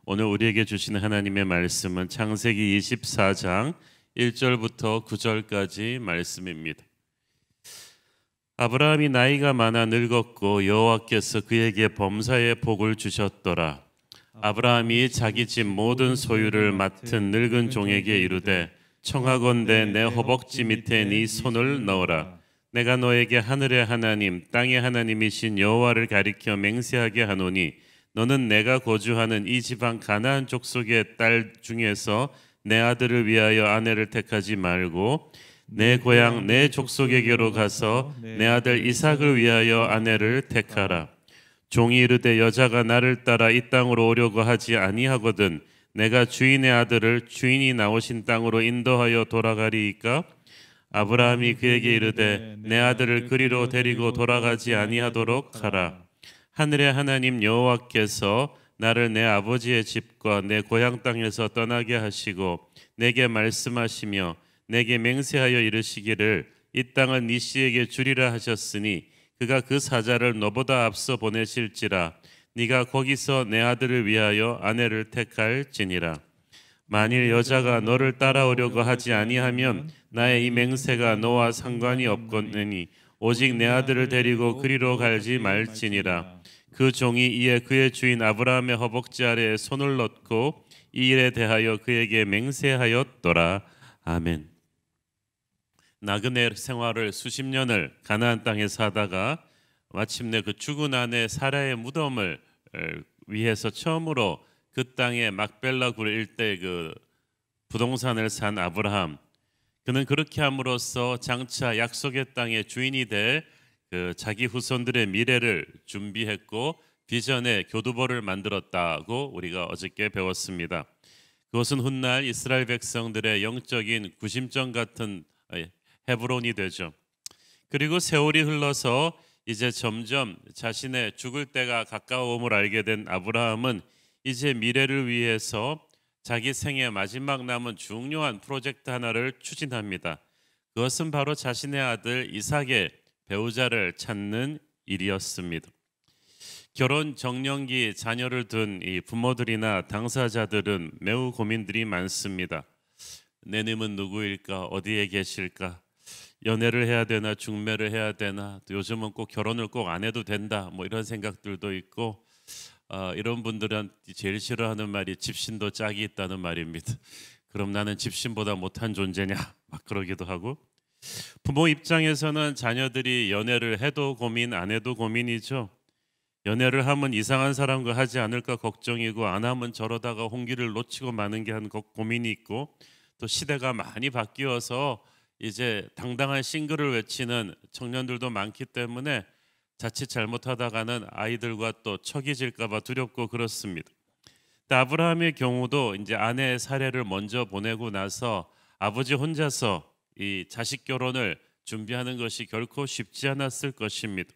오늘 우리에게 주시는 하나님의 말씀은 창세기 24장 1절부터 9절까지 말씀입니다. 아브라함이 나이가 많아 늙었고 여호와께서 그에게 범사의 복을 주셨더라. 아브라함이 자기 집 모든 소유를 맡은 늙은 종에게 이르되 청하건대 내 허벅지 밑에 네 손을 넣어라. 내가 너에게 하늘의 하나님 땅의 하나님이신 여호와를 가리켜 맹세하게 하노니 너는 내가 거주하는 이 지방 가나안 족속의 딸 중에서 내 아들을 위하여 아내를 택하지 말고 내 고향 내 족속에게로 가서 내 아들 이삭을 위하여 아내를 택하라. 종이 이르되 여자가 나를 따라 이 땅으로 오려고 하지 아니하거든 내가 주인의 아들을 주인이 나오신 땅으로 인도하여 돌아가리이까? 아브라함이 그에게 이르되 내 아들을 그리로 데리고 돌아가지 아니하도록 하라. 하늘의 하나님 여호와께서 나를 내 아버지의 집과 내 고향 땅에서 떠나게 하시고 내게 말씀하시며 내게 맹세하여 이르시기를 이 땅은 네 씨에게 주리라 하셨으니 그가 그 사자를 너보다 앞서 보내실지라 네가 거기서 내 아들을 위하여 아내를 택할지니라. 만일 여자가 너를 따라오려고 하지 아니하면 나의 이 맹세가 너와 상관이 없거니와 오직 내 아들을 데리고 그리로 갈지 말지니라. 그 종이 이에 그의 주인 아브라함의 허벅지 아래에 손을 넣고 이 일에 대하여 그에게 맹세하였더라. 아멘. 나그네 생활을 수십 년을 가나안 땅에 사다가 마침내 그 죽은 아내 사라의 무덤을 위해서 처음으로 그 땅에 막벨라 굴 일대 그 부동산을 산 아브라함, 그는 그렇게 함으로써 장차 약속의 땅의 주인이 될 그 자기 후손들의 미래를 준비했고 비전의 교두보를 만들었다고 우리가 어저께 배웠습니다. 그것은 훗날 이스라엘 백성들의 영적인 구심점 같은 헤브론이 되죠. 그리고 세월이 흘러서 이제 점점 자신의 죽을 때가 가까움을 알게 된 아브라함은 이제 미래를 위해서 자기 생의 마지막 남은 중요한 프로젝트 하나를 추진합니다. 그것은 바로 자신의 아들 이삭의 배우자를 찾는 일이었습니다. 결혼 정년기 자녀를 둔 이 부모들이나 당사자들은 매우 고민들이 많습니다. 내 님은 누구일까? 어디에 계실까? 연애를 해야 되나 중매를 해야 되나? 또 요즘은 꼭 결혼을 꼭 안 해도 된다. 뭐 이런 생각들도 있고 이런 분들은 제일 싫어하는 말이 집신도 짝이 있다는 말입니다. 그럼 나는 집신보다 못한 존재냐? 막 그러기도 하고 부모 입장에서는 자녀들이 연애를 해도 고민 안 해도 고민이죠. 연애를 하면 이상한 사람과 하지 않을까 걱정이고 안 하면 저러다가 홍기를 놓치고 마는 게 한 고민이 있고 또 시대가 많이 바뀌어서 이제 당당한 싱글을 외치는 청년들도 많기 때문에 자칫 잘못하다가는 아이들과 또 척이 질까 봐 두렵고 그렇습니다. 아브라함의 경우도 이제 아내의 사례를 먼저 보내고 나서 아버지 혼자서 이 자식 결혼을 준비하는 것이 결코 쉽지 않았을 것입니다.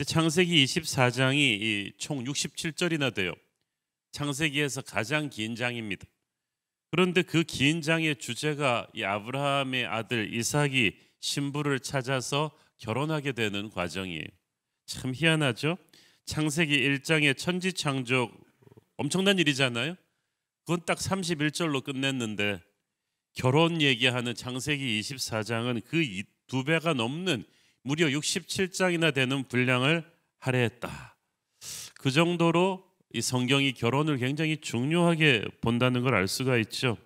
창세기 24장이 총 67절이나 돼요. 창세기에서 가장 긴 장입니다. 그런데 그 긴 장의 주제가 이 아브라함의 아들 이삭이 신부를 찾아서 결혼하게 되는 과정이에요. 참 희한하죠? 창세기 1장의 천지창조 엄청난 일이잖아요. 그건 딱 31절로 끝냈는데 결혼 얘기하는 창세기 24장은 그 2배가 넘는 무려 67장이나 되는 분량을 할애했다. 그 정도로 이 성경이 결혼을 굉장히 중요하게 본다는 걸 알 수가 있죠.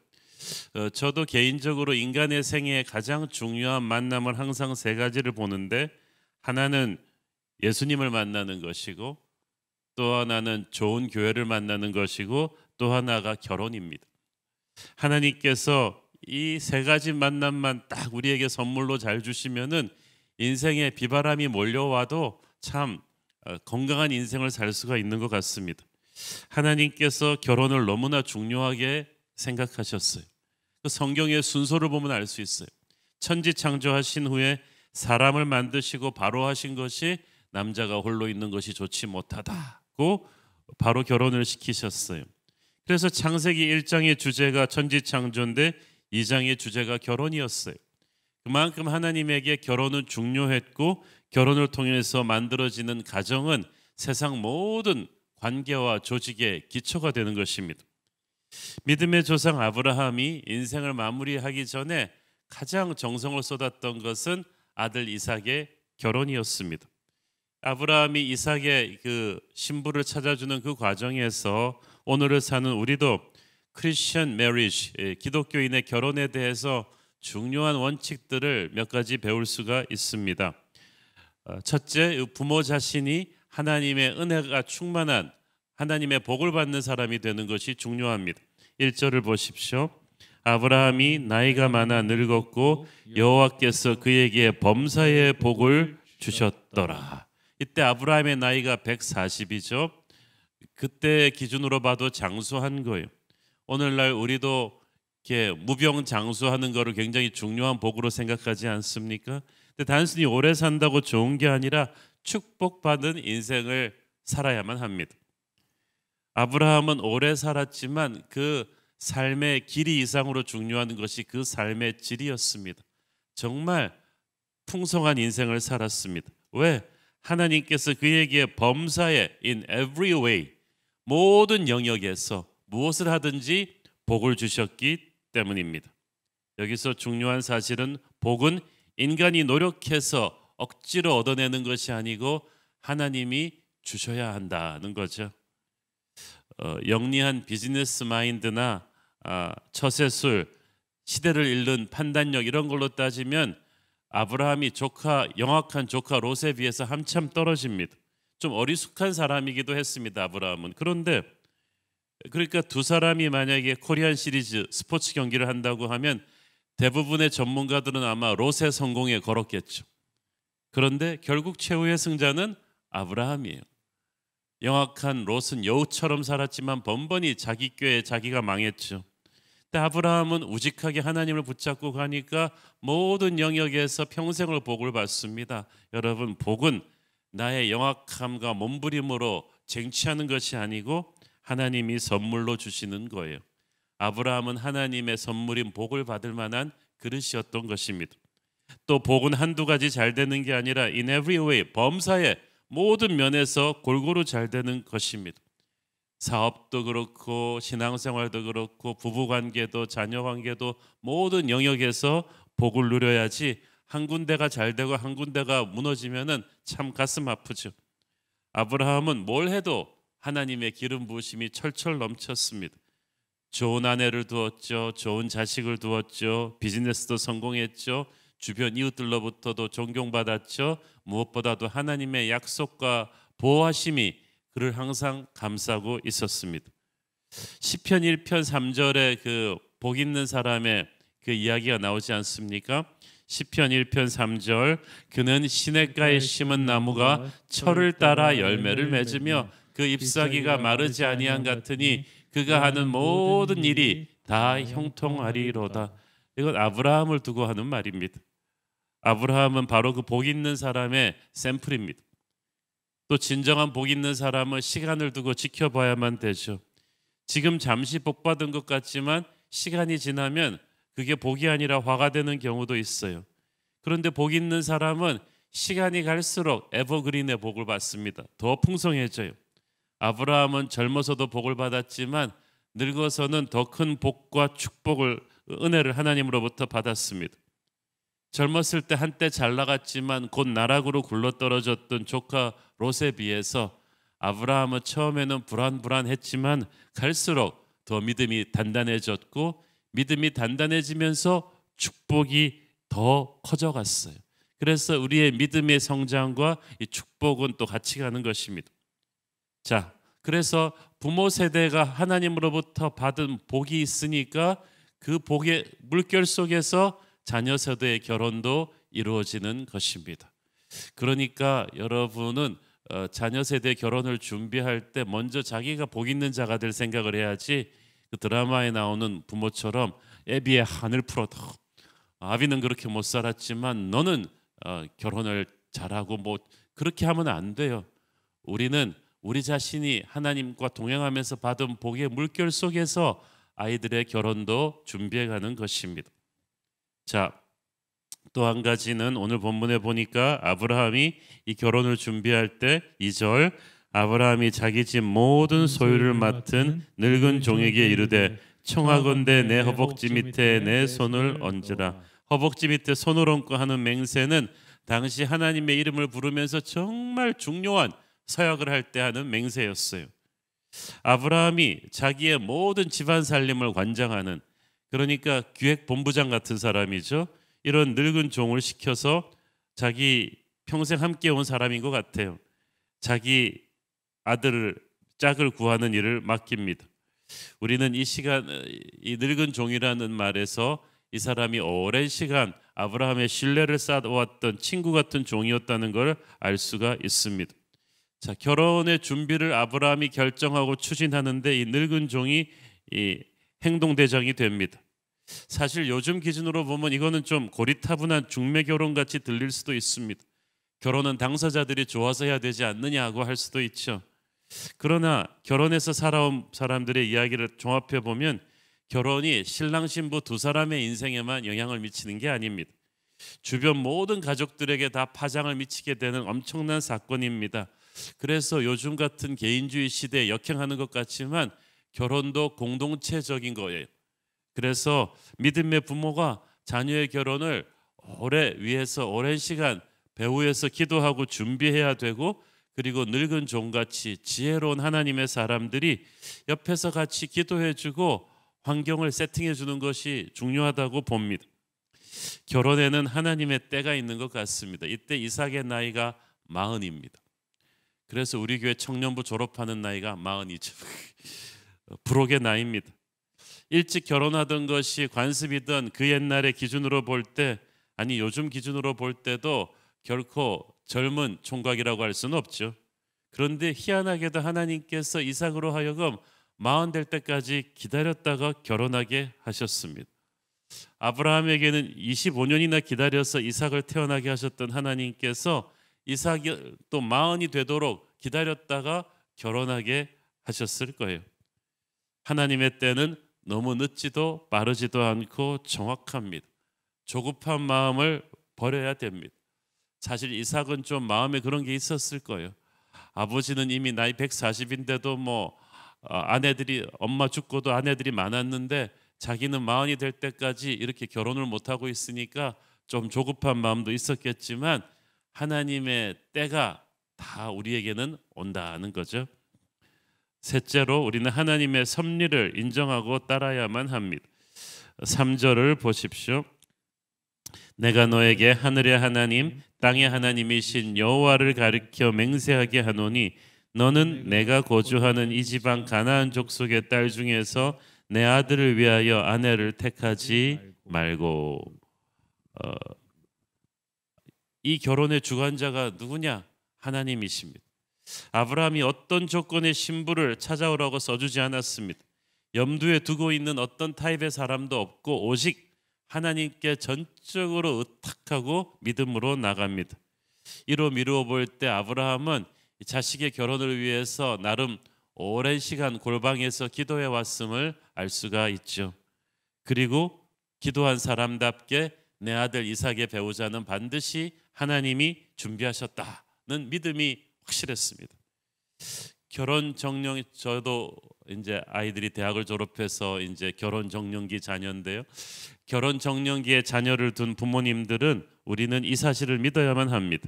저도 개인적으로 인간의 생애에 가장 중요한 만남을 항상 세 가지를 보는데 하나는 예수님을 만나는 것이고 또 하나는 좋은 교회를 만나는 것이고 또 하나가 결혼입니다. 하나님께서 이 세 가지 만남만 딱 우리에게 선물로 잘 주시면은 인생에 비바람이 몰려와도 참 건강한 인생을 살 수가 있는 것 같습니다. 하나님께서 결혼을 너무나 중요하게 생각하셨어요. 그 성경의 순서를 보면 알 수 있어요. 천지 창조하신 후에 사람을 만드시고 바로 하신 것이 남자가 홀로 있는 것이 좋지 못하다고 바로 결혼을 시키셨어요. 그래서 창세기 1장의 주제가 천지 창조인데 2장의 주제가 결혼이었어요. 그만큼 하나님에게 결혼은 중요했고 결혼을 통해서 만들어지는 가정은 세상 모든 관계와 조직의 기초가 되는 것입니다. 믿음의 조상 아브라함이 인생을 마무리하기 전에 가장 정성을 쏟았던 것은 아들 이삭의 결혼이었습니다. 아브라함이 이삭의 그 신부를 찾아주는 그 과정에서 오늘을 사는 우리도 크리스천 메리지, 기독교인의 결혼에 대해서 중요한 원칙들을 몇 가지 배울 수가 있습니다. 첫째, 부모 자신이 하나님의 은혜가 충만한 하나님의 복을 받는 사람이 되는 것이 중요합니다. 1절을 보십시오. 아브라함이 나이가 많아 늙었고 여호와께서 그에게 범사의 복을 주셨더라. 이때 아브라함의 나이가 140이죠. 그때 기준으로 봐도 장수한 거예요. 오늘날 우리도 이렇게 무병장수하는 거를 굉장히 중요한 복으로 생각하지 않습니까? 근데 단순히 오래 산다고 좋은 게 아니라 축복받은 인생을 살아야만 합니다. 아브라함은 오래 살았지만 그 삶의 길이 이상으로 중요한 것이 그 삶의 질이었습니다. 정말 풍성한 인생을 살았습니다. 왜? 하나님께서 그에게 범사에 in every way 모든 영역에서 무엇을 하든지 복을 주셨기 때문입니다. 여기서 중요한 사실은 복은 인간이 노력해서 억지로 얻어내는 것이 아니고 하나님이 주셔야 한다는 거죠. 영리한 비즈니스 마인드나 처세술, 시대를 읽는 판단력 이런 걸로 따지면 아브라함이 영악한 조카 롯에 비해서 한참 떨어집니다. 좀 어리숙한 사람이기도 했습니다. 아브라함은. 그런데 그러니까 두 사람이 만약에 코리안 시리즈 스포츠 경기를 한다고 하면 대부분의 전문가들은 아마 롯의 성공에 걸었겠죠. 그런데 결국 최후의 승자는 아브라함이에요. 영악한 롯은 여우처럼 살았지만 번번이 자기 꾀에 자기가 망했죠. 근데 아브라함은 우직하게 하나님을 붙잡고 가니까 모든 영역에서 평생을 복을 받습니다. 여러분, 복은 나의 영악함과 몸부림으로 쟁취하는 것이 아니고 하나님이 선물로 주시는 거예요. 아브라함은 하나님의 선물인 복을 받을 만한 그릇이었던 것입니다. 또 복은 한두 가지 잘 되는 게 아니라 in every way, 범사에 모든 면에서 골고루 잘 되는 것입니다. 사업도 그렇고 신앙생활도 그렇고 부부관계도 자녀관계도 모든 영역에서 복을 누려야지 한 군데가 잘 되고 한 군데가 무너지면은 참 가슴 아프죠. 아브라함은 뭘 해도 하나님의 기름 부으심이 철철 넘쳤습니다. 좋은 아내를 두었죠. 좋은 자식을 두었죠. 비즈니스도 성공했죠. 주변 이웃들로부터도 존경받았죠. 무엇보다도 하나님의 약속과 보호하심이 그를 항상 감싸고 있었습니다. 시편 1편 3절에 그 복 있는 사람의 그 이야기가 나오지 않습니까? 시편 1편 3절 그는 시냇가에 심은 나무가 철을 따라 열매를 맺으며 그 잎사귀가 마르지 아니한 같으니 그가 하는 모든 일이 다 형통하리로다. 이건 아브라함을 두고 하는 말입니다. 아브라함은 바로 그 복 있는 사람의 샘플입니다. 또 진정한 복 있는 사람은 시간을 두고 지켜봐야만 되죠. 지금 잠시 복 받은 것 같지만 시간이 지나면 그게 복이 아니라 화가 되는 경우도 있어요. 그런데 복 있는 사람은 시간이 갈수록 에버그린의 복을 받습니다. 더 풍성해져요. 아브라함은 젊어서도 복을 받았지만 늙어서는 더 큰 복과 축복을 은혜를 하나님으로부터 받았습니다. 젊었을 때 한때 잘 나갔지만 곧 나락으로 굴러떨어졌던 조카 롯에 비해서 아브라함은 처음에는 불안했지만 갈수록 더 믿음이 단단해졌고 믿음이 단단해지면서 축복이 더 커져갔어요. 그래서 우리의 믿음의 성장과 이 축복은 또 같이 가는 것입니다. 자, 그래서 부모 세대가 하나님으로부터 받은 복이 있으니까 그 복의 물결 속에서 자녀 세대의 결혼도 이루어지는 것입니다. 그러니까 여러분은 자녀 세대 결혼을 준비할 때 먼저 자기가 복 있는 자가 될 생각을 해야지 그 드라마에 나오는 부모처럼 애비의 한을 풀어도 아비는 그렇게 못 살았지만 너는 결혼을 잘하고 뭐 그렇게 하면 안 돼요. 우리는 우리 자신이 하나님과 동행하면서 받은 복의 물결 속에서 아이들의 결혼도 준비해가는 것입니다. 자, 또 한 가지는 오늘 본문에 보니까 아브라함이 이 결혼을 준비할 때 2절 아브라함이 자기 집 모든 소유를 맡은 늙은 종에게 이르되 청하건대 내 허벅지 밑에 내 손을 얹으라. 허벅지 밑에 손을 얹고 하는 맹세는 당시 하나님의 이름을 부르면서 정말 중요한 서약을 할 때 하는 맹세였어요. 아브라함이 자기의 모든 집안 살림을 관장하는, 그러니까 기획본부장 같은 사람이죠. 이런 늙은 종을 시켜서 자기 평생 함께 온 사람인 것 같아요. 자기 아들을 짝을 구하는 일을 맡깁니다. 우리는 이 시간, 이 늙은 종이라는 말에서 이 사람이 오랜 시간 아브라함의 신뢰를 쌓아왔던 친구 같은 종이었다는 걸 알 수가 있습니다. 자, 결혼의 준비를 아브라함이 결정하고 추진하는데 이 늙은 종이 이 행동대장이 됩니다. 사실 요즘 기준으로 보면 이거는 좀 고리타분한 중매 결혼 같이 들릴 수도 있습니다. 결혼은 당사자들이 좋아서 해야 되지 않느냐고 할 수도 있죠. 그러나 결혼해서 살아온 사람들의 이야기를 종합해 보면 결혼이 신랑 신부 두 사람의 인생에만 영향을 미치는 게 아닙니다. 주변 모든 가족들에게 다 파장을 미치게 되는 엄청난 사건입니다. 그래서 요즘 같은 개인주의 시대에 역행하는 것 같지만 결혼도 공동체적인 거예요. 그래서 믿음의 부모가 자녀의 결혼을 오래 위해서 오랜 시간 배후에서 기도하고 준비해야 되고, 그리고 늙은 종같이 지혜로운 하나님의 사람들이 옆에서 같이 기도해주고 환경을 세팅해주는 것이 중요하다고 봅니다. 결혼에는 하나님의 때가 있는 것 같습니다. 이때 이삭의 나이가 40입니다. 그래서 우리 교회 청년부 졸업하는 나이가 40이죠. 부록의 나이입니다. 일찍 결혼하던 것이 관습이던 그 옛날의 기준으로 볼 때, 아니 요즘 기준으로 볼 때도 결코 젊은 총각이라고 할 수는 없죠. 그런데 희한하게도 하나님께서 이삭으로 하여금 40 될 때까지 기다렸다가 결혼하게 하셨습니다. 아브라함에게는 25년이나 기다려서 이삭을 태어나게 하셨던 하나님께서 이삭이 또 40이 되도록 기다렸다가 결혼하게 하셨을 거예요. 하나님의 때는 너무 늦지도 빠르지도 않고 정확합니다. 조급한 마음을 버려야 됩니다. 사실 이삭은 좀 마음에 그런 게 있었을 거예요. 아버지는 이미 나이 140인데도 아내들이, 엄마 죽고도 아내들이 많았는데 자기는 40이 될 때까지 이렇게 결혼을 못하고 있으니까 좀 조급한 마음도 있었겠지만 하나님의 때가 다 우리에게는 온다는 거죠. 셋째로 우리는 하나님의 섭리를 인정하고 따라야만 합니다. 3절을 보십시오. 내가 너에게 하늘의 하나님 땅의 하나님이신 여호와를 가리켜 맹세하게 하노니 너는 내가 거주하는 이 지방 가나안 족속의 딸 중에서 내 아들을 위하여 아내를 택하지 말고. 이 결혼의 주관자가 누구냐? 하나님이십니다. 아브라함이 어떤 조건의 신부를 찾아오라고 써주지 않았습니다. 염두에 두고 있는 어떤 타입의 사람도 없고 오직 하나님께 전적으로 의탁하고 믿음으로 나갑니다. 이로 미루어 볼 때 아브라함은 자식의 결혼을 위해서 나름 오랜 시간 골방에서 기도해 왔음을 알 수가 있죠. 그리고 기도한 사람답게 내 아들 이삭의 배우자는 반드시 하나님이 준비하셨다는 믿음이 확실했습니다. 결혼 정령, 저도 이제 아이들이 대학을 졸업해서 이제 결혼 정년기 자녀인데요. 결혼 정년기에 자녀를 둔 부모님들은 우리는 이 사실을 믿어야만 합니다.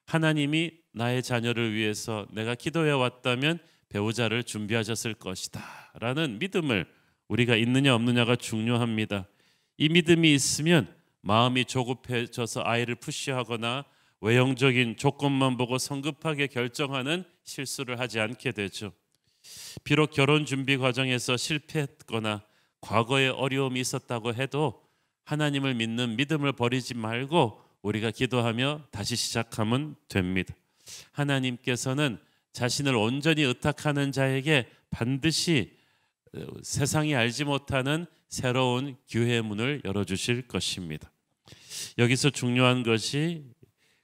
하나님이 나의 자녀를 위해서 내가 기도해 왔다면 배우자를 준비하셨을 것이다 라는 믿음을 우리가 있느냐 없느냐가 중요합니다. 이 믿음이 있으면 마음이 조급해져서 아이를 푸시하거나 외형적인 조건만 보고 성급하게 결정하는 실수를 하지 않게 되죠. 비록 결혼 준비 과정에서 실패했거나 과거에 어려움이 있었다고 해도 하나님을 믿는 믿음을 버리지 말고 우리가 기도하며 다시 시작하면 됩니다. 하나님께서는 자신을 온전히 의탁하는 자에게 반드시 세상이 알지 못하는 새로운 기회의 문을 열어주실 것입니다. 여기서 중요한 것이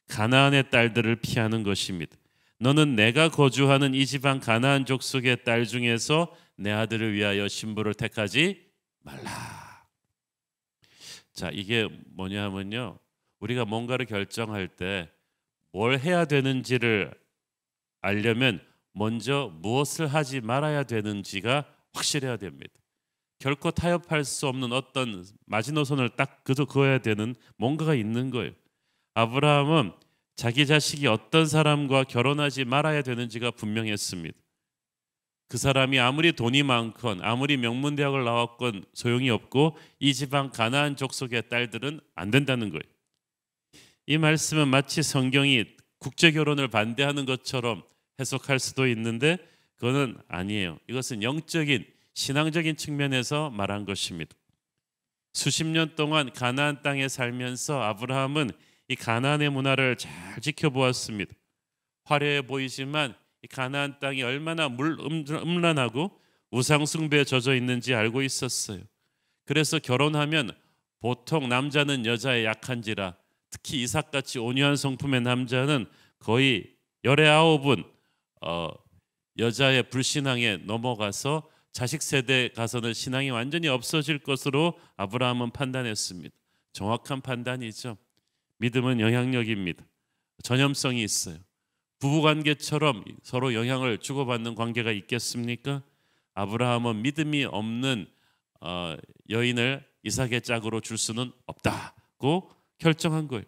가나안의 딸들을 피하는 것입니다. 너는 내가 거주하는 이 지방 가나안 족속의 딸 중에서 내 아들을 위하여 신부를 택하지 말라. 자, 이게 뭐냐면요, 우리가 뭔가를 결정할 때 뭘 해야 되는지를 알려면 먼저 무엇을 하지 말아야 되는지가 확실해야 됩니다. 결코 타협할 수 없는 어떤 마지노선을 딱 그어야 되는 뭔가가 있는 거예요. 아브라함은 자기 자식이 어떤 사람과 결혼하지 말아야 되는지가 분명했습니다. 그 사람이 아무리 돈이 많건 아무리 명문대학을 나왔건 소용이 없고 이 지방 가나안 족속의 딸들은 안 된다는 거예요. 이 말씀은 마치 성경이 국제결혼을 반대하는 것처럼 해석할 수도 있는데 그거는 아니에요. 이것은 영적인 신앙적인 측면에서 말한 것입니다. 수십 년 동안 가나안 땅에 살면서 아브라함은 이 가나안의 문화를 잘 지켜보았습니다. 화려해 보이지만 이 가나안 땅이 얼마나 음란하고 우상 숭배에 젖어 있는지 알고 있었어요. 그래서 결혼하면 보통 남자는 여자에 약한지라 특히 이삭같이 온유한 성품의 남자는 거의 열의 아홉은 여자의 불신앙에 넘어가서 자식 세대 가서는 신앙이 완전히 없어질 것으로 아브라함은 판단했습니다. 정확한 판단이죠. 믿음은 영향력입니다. 전염성이 있어요. 부부관계처럼 서로 영향을 주고받는 관계가 있겠습니까? 아브라함은 믿음이 없는 여인을 이삭의 짝으로 줄 수는 없다고 결정한 거예요.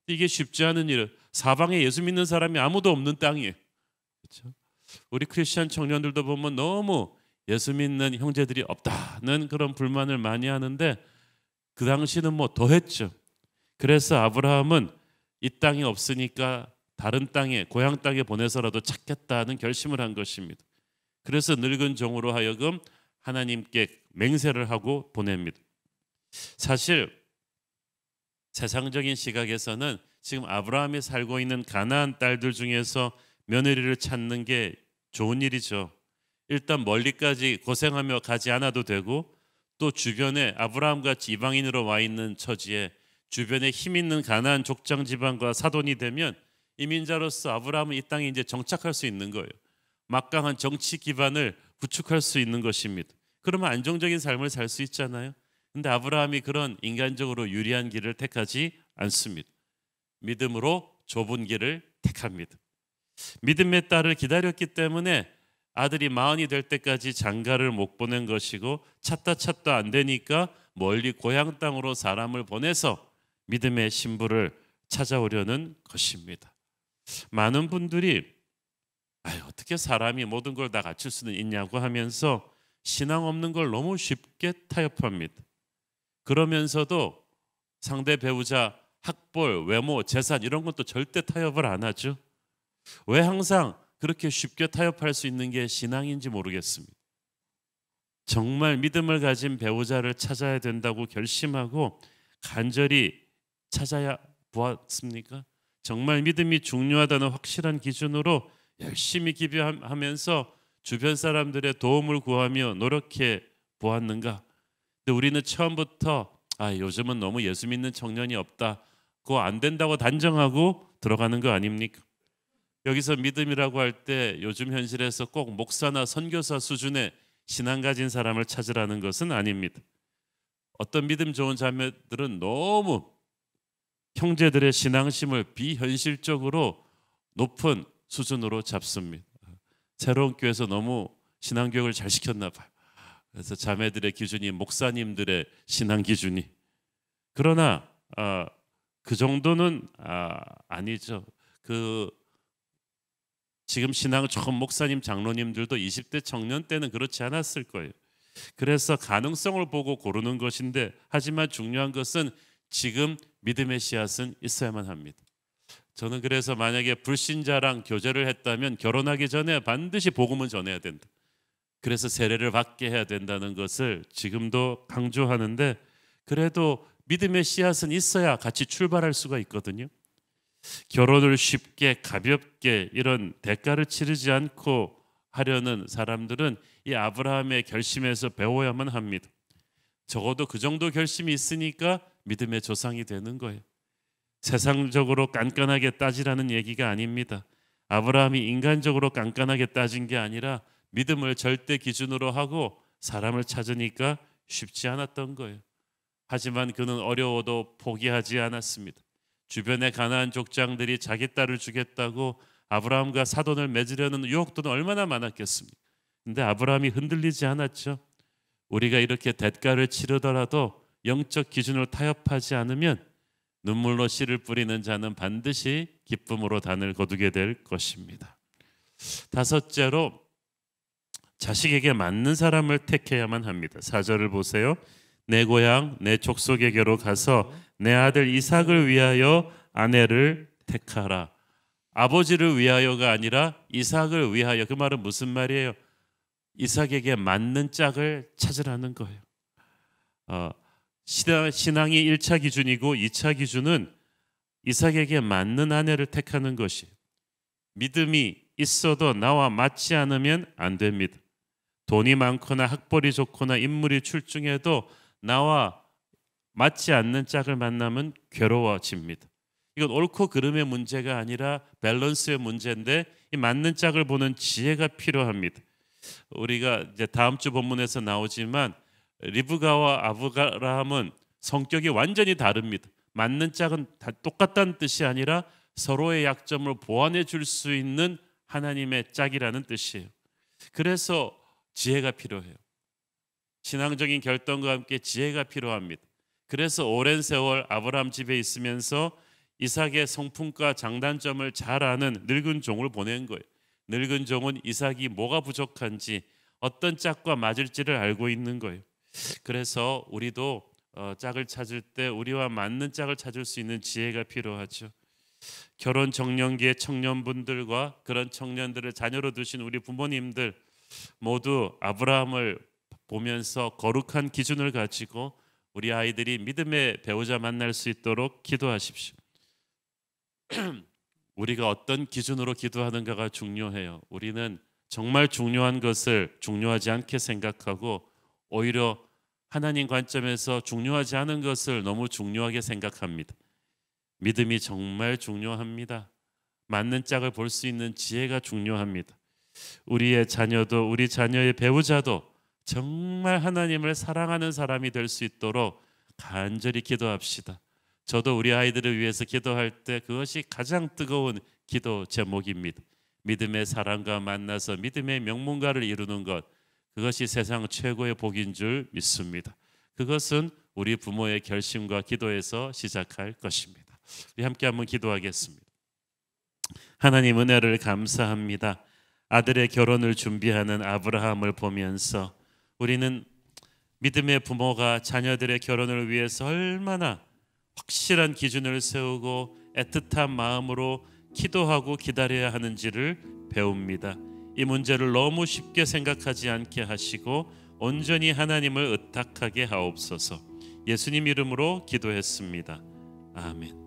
이게 쉽지 않은 일이에요. 사방에 예수 믿는 사람이 아무도 없는 땅이에요. 그렇죠? 우리 크리스천 청년들도 보면 너무 예수 믿는 형제들이 없다는 그런 불만을 많이 하는데 그 당시는 뭐 더했죠. 그래서 아브라함은 이 땅이 없으니까 다른 땅에 고향 땅에 보내서라도 찾겠다는 결심을 한 것입니다. 그래서 늙은 종으로 하여금 하나님께 맹세를 하고 보냅니다. 사실 세상적인 시각에서는 지금 아브라함이 살고 있는 가나안 딸들 중에서 며느리를 찾는 게 좋은 일이죠. 일단 멀리까지 고생하며 가지 않아도 되고 또 주변에 아브라함같이 이방인으로 와 있는 처지에 주변에 힘 있는 가나안 족장 지방과 사돈이 되면 이민자로서 아브라함은 이 땅에 이제 정착할 수 있는 거예요. 막강한 정치 기반을 구축할 수 있는 것입니다. 그러면 안정적인 삶을 살 수 있잖아요. 근데 아브라함이 그런 인간적으로 유리한 길을 택하지 않습니다. 믿음으로 좁은 길을 택합니다. 믿음의 딸을 기다렸기 때문에 아들이 마흔이 될 때까지 장가를 못 보낸 것이고 찾다 안 되니까 멀리 고향 땅으로 사람을 보내서 믿음의 신부를 찾아오려는 것입니다. 많은 분들이 어떻게 사람이 모든 걸 다 갖출 수는 있냐고 하면서 신앙 없는 걸 너무 쉽게 타협합니다. 그러면서도 상대 배우자 학벌, 외모, 재산 이런 것도 절대 타협을 안 하죠. 왜 항상 그렇게 쉽게 타협할 수 있는 게 신앙인지 모르겠습니다. 정말 믿음을 가진 배우자를 찾아야 된다고 결심하고 간절히 찾아야 보았습니까? 정말 믿음이 중요하다는 확실한 기준으로 열심히 기도하면서 주변 사람들의 도움을 구하며 노력해 보았는가? 근데 우리는 처음부터 요즘은 너무 예수 믿는 청년이 없다, 그거 안 된다고 단정하고 들어가는 거 아닙니까? 여기서 믿음이라고 할 때 요즘 현실에서 꼭 목사나 선교사 수준의 신앙 가진 사람을 찾으라는 것은 아닙니다. 어떤 믿음 좋은 자매들은 너무 형제들의 신앙심을 비현실적으로 높은 수준으로 잡습니다. 새로운 교회에서 너무 신앙교육을 잘 시켰나 봐요. 그래서 자매들의 기준이 목사님들의 신앙 기준이. 그러나 그 정도는 아니죠. 지금 신앙 좋은 목사님, 장로님들도 20대 청년 때는 그렇지 않았을 거예요. 그래서 가능성을 보고 고르는 것인데, 하지만 중요한 것은 지금 믿음의 씨앗은 있어야만 합니다. 저는 그래서 만약에 불신자랑 교제를 했다면 결혼하기 전에 반드시 복음은 전해야 된다. 그래서 세례를 받게 해야 된다는 것을 지금도 강조하는데, 그래도 믿음의 씨앗은 있어야 같이 출발할 수가 있거든요. 결혼을 쉽게 가볍게 이런 대가를 치르지 않고 하려는 사람들은 이 아브라함의 결심에서 배워야만 합니다. 적어도 그 정도 결심이 있으니까 믿음의 조상이 되는 거예요. 세상적으로 깐깐하게 따지라는 얘기가 아닙니다. 아브라함이 인간적으로 깐깐하게 따진 게 아니라 믿음을 절대 기준으로 하고 사람을 찾으니까 쉽지 않았던 거예요. 하지만 그는 어려워도 포기하지 않았습니다. 주변의 가나안 족장들이 자기 딸을 주겠다고 아브라함과 사돈을 맺으려는 유혹도 얼마나 많았겠습니까? 근데 아브라함이 흔들리지 않았죠. 우리가 이렇게 대가를 치르더라도 영적 기준을 타협하지 않으면 눈물로 씨를 뿌리는 자는 반드시 기쁨으로 단을 거두게 될 것입니다. 다섯째로 자식에게 맞는 사람을 택해야만 합니다. 4절을 보세요. 내 고향 내 족속에게로 가서 내 아들 이삭을 위하여 아내를 택하라. 아버지를 위하여가 아니라 이삭을 위하여. 그 말은 무슨 말이에요? 이삭에게 맞는 짝을 찾으라는 거예요. 신앙이 1차 기준이고 2차 기준은 이삭에게 맞는 아내를 택하는 것이. 믿음이 있어도 나와 맞지 않으면 안 됩니다. 돈이 많거나 학벌이 좋거나 인물이 출중해도 나와 맞지 않는 짝을 만나면 괴로워집니다. 이건 옳고 그름의 문제가 아니라 밸런스의 문제인데 이 맞는 짝을 보는 지혜가 필요합니다. 우리가 이제 다음 주 본문에서 나오지만 리브가와 아브라함은 성격이 완전히 다릅니다. 맞는 짝은 다 똑같다는 뜻이 아니라 서로의 약점을 보완해 줄 수 있는 하나님의 짝이라는 뜻이에요. 그래서 지혜가 필요해요. 신앙적인 결단과 함께 지혜가 필요합니다. 그래서 오랜 세월 아브라함 집에 있으면서 이삭의 성품과 장단점을 잘 아는 늙은 종을 보낸 거예요. 늙은 종은 이삭이 뭐가 부족한지 어떤 짝과 맞을지를 알고 있는 거예요. 그래서 우리도 짝을 찾을 때 우리와 맞는 짝을 찾을 수 있는 지혜가 필요하죠. 결혼 정년기의 청년분들과 그런 청년들을 자녀로 두신 우리 부모님들 모두 아브라함을 보면서 거룩한 기준을 가지고 우리 아이들이 믿음의 배우자 만날 수 있도록 기도하십시오. 우리가 어떤 기준으로 기도하는가가 중요해요. 우리는 정말 중요한 것을 중요하지 않게 생각하고 오히려 하나님 관점에서 중요하지 않은 것을 너무 중요하게 생각합니다. 믿음이 정말 중요합니다. 맞는 짝을 볼 수 있는 지혜가 중요합니다. 우리의 자녀도 우리 자녀의 배우자도 정말 하나님을 사랑하는 사람이 될 수 있도록 간절히 기도합시다. 저도 우리 아이들을 위해서 기도할 때 그것이 가장 뜨거운 기도 제목입니다. 믿음의 사랑과 만나서 믿음의 명문가를 이루는 것, 그것이 세상 최고의 복인 줄 믿습니다. 그것은 우리 부모의 결심과 기도에서 시작할 것입니다. 우리 함께 한번 기도하겠습니다. 하나님 은혜를 감사합니다. 아들의 결혼을 준비하는 아브라함을 보면서 우리는 믿음의 부모가 자녀들의 결혼을 위해서 얼마나 확실한 기준을 세우고 애틋한 마음으로 기도하고 기다려야 하는지를 배웁니다. 이 문제를 너무 쉽게 생각하지 않게 하시고 온전히 하나님을 의탁하게 하옵소서. 예수님 이름으로 기도했습니다. 아멘.